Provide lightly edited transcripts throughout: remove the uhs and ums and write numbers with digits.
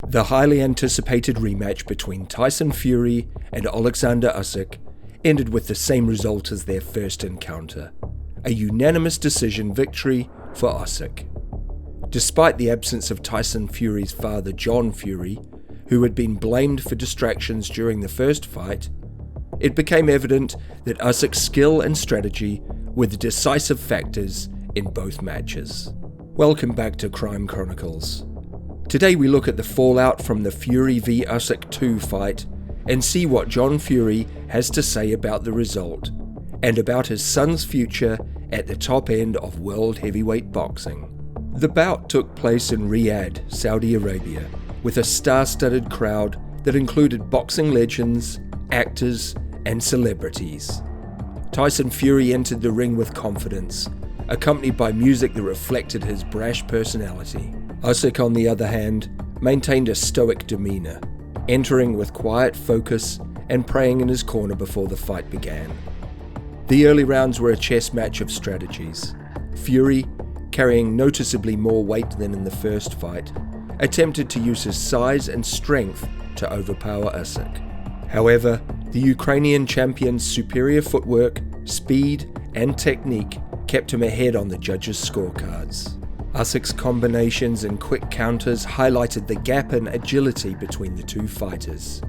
The highly anticipated rematch between Tyson Fury and Olekandr Usyk ended with the same result as their first encounter, a unanimous decision victory for Usyk. Despite the absence of Tyson Fury's father John Fury, who had been blamed for distractions during the first fight, it became evident that Usyk's skill and strategy were the decisive factors in both matches. Welcome back to Crime Chronicles. Today we look at the fallout from the Fury v Usyk 2 fight and see what John Fury has to say about the result and about his son's future at the top end of world heavyweight boxing. The bout took place in Riyadh, Saudi Arabia, with a star-studded crowd that included boxing legends, actors, and celebrities. Tyson Fury entered the ring with confidence, accompanied by music that reflected his brash personality. Usyk, on the other hand, maintained a stoic demeanor, entering with quiet focus and praying in his corner before the fight began. The early rounds were a chess match of strategies. Fury, carrying noticeably more weight than in the first fight, attempted to use his size and strength to overpower Usyk. However, the Ukrainian champion's superior footwork, speed, and technique kept him ahead on the judges' scorecards. Usyk's combinations and quick counters highlighted the gap in agility between the two fighters.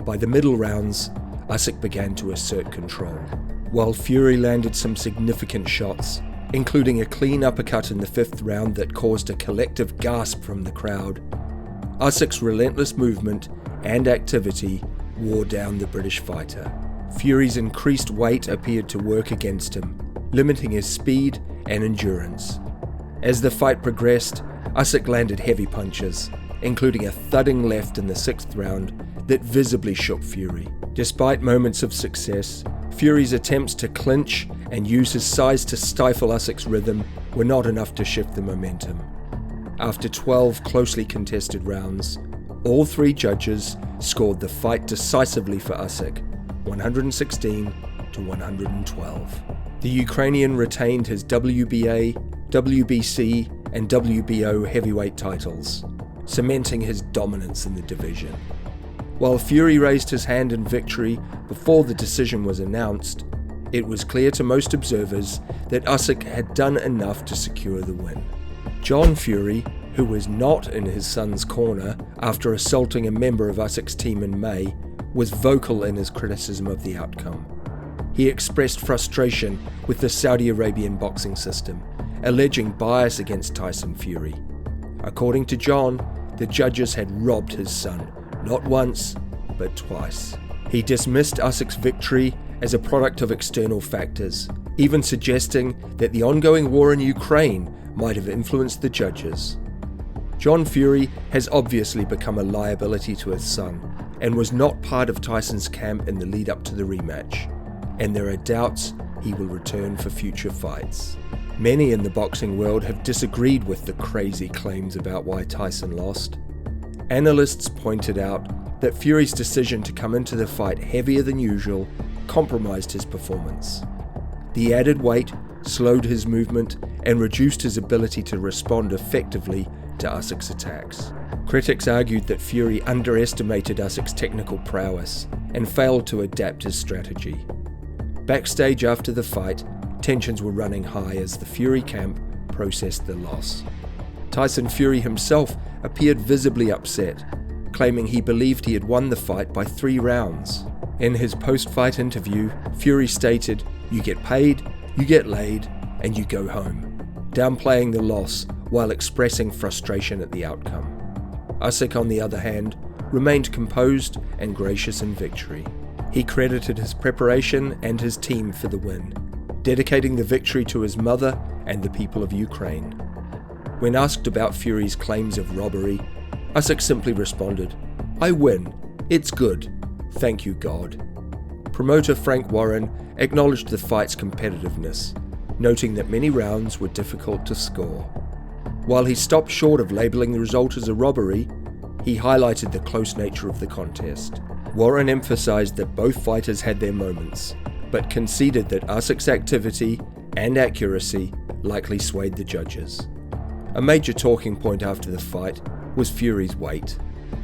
By the middle rounds, Usyk began to assert control, while Fury landed some significant shots, including a clean uppercut in the fifth round that caused a collective gasp from the crowd. Usyk's relentless movement and activity wore down the British fighter. Fury's increased weight appeared to work against him, limiting his speed and endurance. As the fight progressed, Usyk landed heavy punches, including a thudding left in the sixth round that visibly shook Fury. Despite moments of success, Fury's attempts to clinch and use his size to stifle Usyk's rhythm were not enough to shift the momentum. After 12 closely contested rounds, all three judges scored the fight decisively for Usyk, 116 to 112. The Ukrainian retained his WBA, WBC, and WBO heavyweight titles, cementing his dominance in the division. While Fury raised his hand in victory before the decision was announced, it was clear to most observers that Usyk had done enough to secure the win. John Fury, who was not in his son's corner after assaulting a member of Usyk's team in May, was vocal in his criticism of the outcome. He expressed frustration with the Saudi Arabian boxing system, alleging bias against Tyson Fury. According to John, the judges had robbed his son, not once, but twice. He dismissed Usyk's victory as a product of external factors, even suggesting that the ongoing war in Ukraine might have influenced the judges. John Fury has obviously become a liability to his son, and was not part of Tyson's camp in the lead up to the rematch, and there are doubts he will return for future fights. Many in the boxing world have disagreed with the crazy claims about why Tyson lost. Analysts pointed out that Fury's decision to come into the fight heavier than usual compromised his performance. The added weight slowed his movement and reduced his ability to respond effectively to Usyk's attacks. Critics argued that Fury underestimated Usyk's technical prowess and failed to adapt his strategy. Backstage after the fight, tensions were running high as the Fury camp processed the loss. Tyson Fury himself appeared visibly upset, claiming he believed he had won the fight by 3 rounds. In his post-fight interview, Fury stated, "You get paid, you get laid, and you go home," downplaying the loss while expressing frustration at the outcome. Usyk, on the other hand, remained composed and gracious in victory. He credited his preparation and his team for the win, dedicating the victory to his mother and the people of Ukraine. When asked about Fury's claims of robbery, Usyk simply responded, "I win. It's good. Thank you, God." Promoter Frank Warren acknowledged the fight's competitiveness, noting that many rounds were difficult to score. While he stopped short of labeling the result as a robbery, he highlighted the close nature of the contest. Warren emphasized that both fighters had their moments, but conceded that Usyk's activity and accuracy likely swayed the judges. A major talking point after the fight was Fury's weight.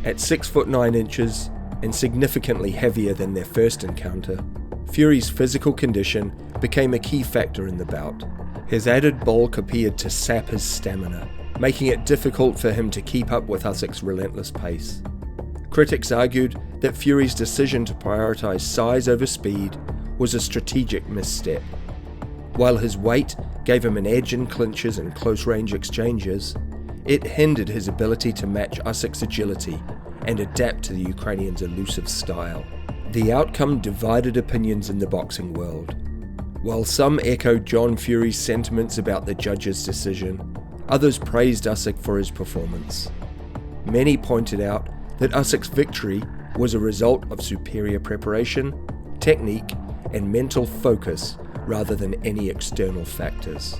At 6 foot 9 inches and significantly heavier than their first encounter, Fury's physical condition became a key factor in the bout. His added bulk appeared to sap his stamina, making it difficult for him to keep up with Usyk's relentless pace. Critics argued that Fury's decision to prioritize size over speed was a strategic misstep. While his weight gave him an edge in clinches and close-range exchanges, it hindered his ability to match Usyk's agility and adapt to the Ukrainian's elusive style. The outcome divided opinions in the boxing world. While some echoed John Fury's sentiments about the judge's decision, others praised Usyk for his performance. Many pointed out that Usyk's victory was a result of superior preparation, technique, and mental focus rather than any external factors.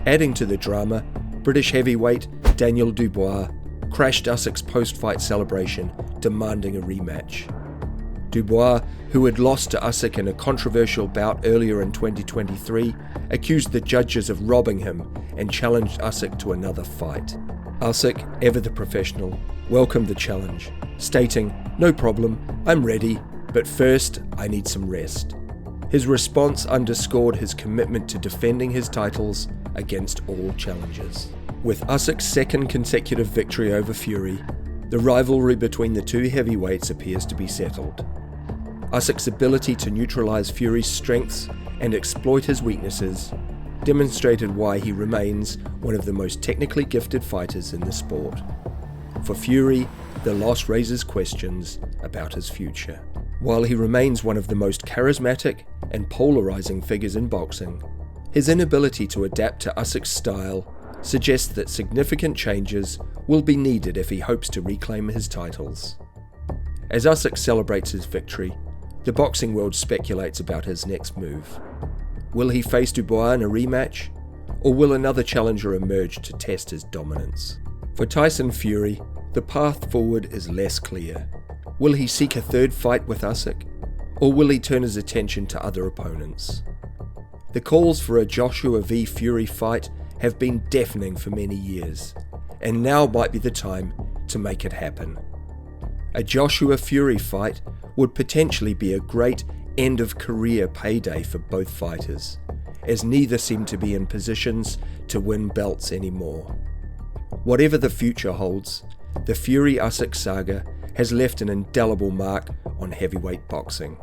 Adding to the drama, British heavyweight Daniel Dubois crashed Usyk's post-fight celebration, demanding a rematch. Dubois, who had lost to Usyk in a controversial bout earlier in 2023, accused the judges of robbing him and challenged Usyk to another fight. Usyk, ever the professional, welcomed the challenge, stating, "No problem, I'm ready, but first I need some rest." His response underscored his commitment to defending his titles against all challengers. With Usyk's second consecutive victory over Fury, the rivalry between the two heavyweights appears to be settled. Usyk's ability to neutralize Fury's strengths and exploit his weaknesses demonstrated why he remains one of the most technically gifted fighters in the sport. For Fury, the loss raises questions about his future. While he remains one of the most charismatic and polarizing figures in boxing, his inability to adapt to Usyk's style suggests that significant changes will be needed if he hopes to reclaim his titles. As Usyk celebrates his victory, the boxing world speculates about his next move. Will he face Dubois in a rematch, or will another challenger emerge to test his dominance? For Tyson Fury, the path forward is less clear. Will he seek a third fight with Usyk, or will he turn his attention to other opponents? The calls for a Joshua v Fury fight have been deafening for many years, and now might be the time to make it happen. A Joshua Fury fight would potentially be a great end-of-career payday for both fighters, as neither seem to be in positions to win belts anymore. Whatever the future holds, the Fury-Usyk saga has left an indelible mark on heavyweight boxing.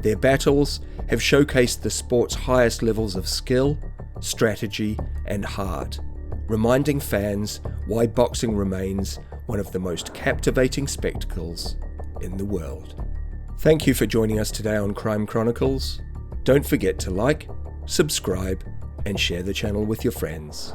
Their battles have showcased the sport's highest levels of skill, strategy, and heart, reminding fans why boxing remains one of the most captivating spectacles in the world. Thank you for joining us today on Crime Chronicles. Don't forget to like, subscribe, and share the channel with your friends.